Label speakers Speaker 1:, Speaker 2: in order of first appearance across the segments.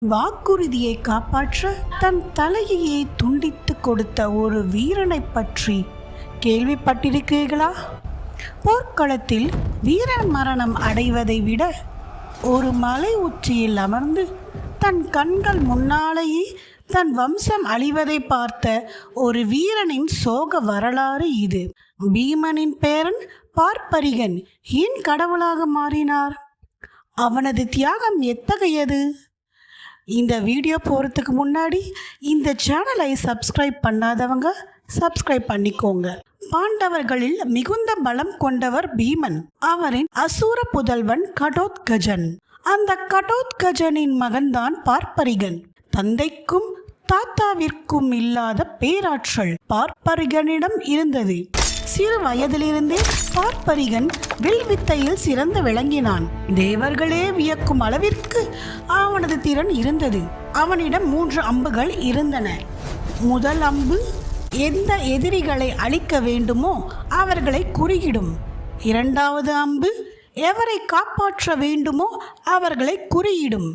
Speaker 1: வாக்குறுதியை காப்பாற்ற தன் தலையையே துண்டித்து கொடுத்த ஒரு வீரனை பற்றி கேள்விப்பட்டிருக்கிறீர்களா? போர்க்களத்தில் வீரன் மரணம் அடைவதை விட ஒரு மலை உச்சியில் அமர்ந்து தன் கண்கள் முன்னாலேயே தன் வம்சம் அழிவதை பார்த்த ஒரு வீரனின் சோக வரலாறு இது. பீமனின் பேரன் பார்ப்பரிகன் ஏன் கடவுளாக மாறினார்? அவனது தியாகம் எத்தகையது? இந்த வீடியோ போகிறதுக்கு முன்னாடி இந்த சேனலை சப்ஸ்கிரைப் பண்ணாதவங்க சப்ஸ்கிரைப் பண்ணிக்கோங்க. பாண்டவர்களில் மிகுந்த பலம் கொண்டவர் பீமன். அவரின் அசூர புதல்வன் கடோத்கஜன். அந்த கடோத்கஜனின் மகன்தான் பார்ப்பரிகன். தந்தைக்கும் தாத்தாவிற்கும் இல்லாத பேராற்றல் பார்ப்பரிகனிடம் இருந்தது. சிறு வயதிலிருந்தே பார்ப்பரிகன் வில்வித்தையில் சிறந்து விளங்கினான். தேவர்களே வியக்கும் அளவிற்கு அவனது திறன் இருந்தது. அவனிடம் 3 அம்புகள் இருந்தன. முதல் அம்பு எந்த எதிரிகளை அழிக்க வேண்டுமோ அவர்களை குறியிடும். இரண்டாவது அம்பு எவரை காப்பாற்ற வேண்டுமோ அவர்களை குறியிடும்.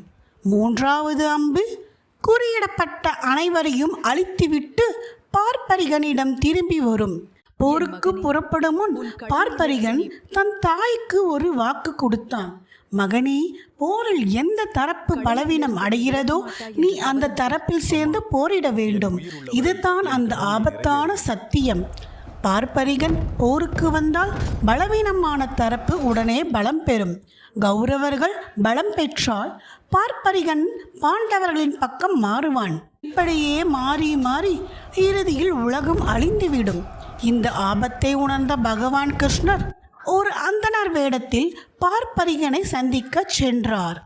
Speaker 1: மூன்றாவது அம்பு குறியிடப்பட்ட அனைவரையும் அழித்துவிட்டு பார்ப்பரிகனிடம் திரும்பி வரும். போருக்கு புறப்படும் முன் பார்ப்பரிகன் தன் தாய்க்கு ஒரு வாக்கு கொடுத்தான். மகனே, போரில் எந்த தரப்பு பலவீனம் அடைகிறதோ நீ அந்த தரப்பில் சேர்ந்து போரிட வேண்டும். இதுதான் அந்த ஆபத்தான சத்தியம். பார்ப்பரிகன் போருக்கு வந்தால் பலவீனமான தரப்பு உடனே பலம் பெறும். கௌரவர்கள் பலம் பெற்றால் பார்ப்பரிகன் பாண்டவர்களின் பக்கம் மாறுவான். இப்படியே மாறி மாறி இறுதியில் உலகம் அழிந்துவிடும். இந்த ஆபத்தை உணர்ந்த பகவான் கிருஷ்ணர் ஒரு அந்தணர் வேடத்தில் பார்ப்பரிகனை சந்திக்க சென்றார்.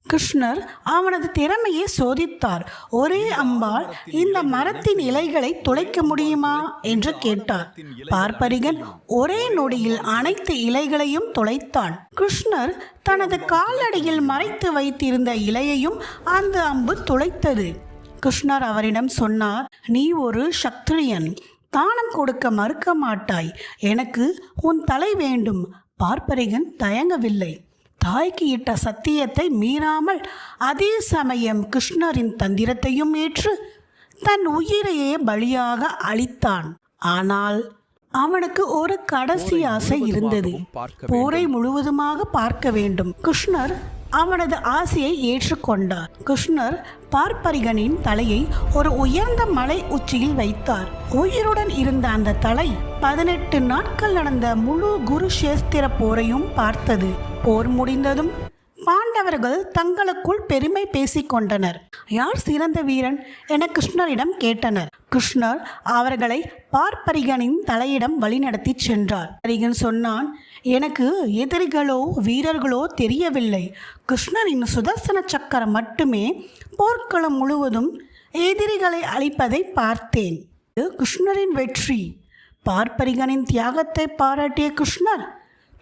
Speaker 1: கிருஷ்ணர் அவனது திறமையை சோதித்தார். ஒரே அம்பால் இந்த மரத்தின் இலைகளை துளைக்க முடியுமா என்று கேட்டார். பார்ப்பரிகன் ஒரே நொடியில் அனைத்து இலைகளையும் துளைத்தான். கிருஷ்ணர் தனது காலடியில் மறைத்து வைத்திருந்த இலையையும் அந்த அம்பு துளைத்தது. கிருஷ்ணர் அவரிடம் சொன்னார், நீ ஒரு சத்திரியன், தானம் கொடுக்க மறுக்க மாட்டாய். எனக்கு உன் தலை வேண்டும். பார்ப்பரிகன் தயங்கவில்லை. தாய்க்கு இட்ட சத்தியத்தை மீறாமல் அதே சமயம் கிருஷ்ணரின் தந்திரத்தையும் ஏற்று தன் உயிரையே பலியாக அளித்தான். ஆனால் அவனுக்கு ஒரு கடைசி ஆசை இருந்தது. போரை முழுவதுமாக பார்க்க வேண்டும். கிருஷ்ணர் அவனது ஆசையை ஏற்றுக்கொண்டார். கிருஷ்ணர் பார்ப்பரிகனின் தலையை ஒரு உயர்ந்த மலை உச்சியில் வைத்தார். உயிருடன் இருந்த அந்த தலை 18 நாட்கள் நடந்த முழு குருஷேஸ்திர போரையும் பார்த்தது. போர் முடிந்ததும் பாண்டவர்கள் தங்களுக்குள் பெருமை பேசிக்கொண்டனர். யார் சிறந்த வீரன் என கிருஷ்ணரிடம் கேட்டனர். கிருஷ்ணர் அவர்களை பார்ப்பரிகனின் தலையிடம் வழிநடத்தி சென்றார். பரிகன் சொன்னான், எனக்கு எதிரிகளோ வீரர்களோ தெரியவில்லை. கிருஷ்ணரின் சுதர்சன சக்கரம் மட்டுமே போர்க்களம் முழுவதும் எதிரிகளை அழிப்பதை பார்த்தேன். இது கிருஷ்ணரின் வெற்றி. பார்ப்பரிகனின் தியாகத்தை பாராட்டிய கிருஷ்ணர்,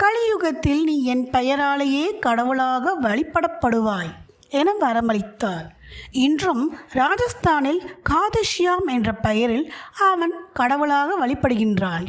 Speaker 1: கலியுகத்தில் நீ என் பெயராலேயே கடவுளாக வழிபடப்படுவாய் என வரமளித்தார். இன்றும் ராஜஸ்தானில் காதஷ்யாம் என்ற பெயரில் அவன் கடவுளாக வழிபடுகின்றான்.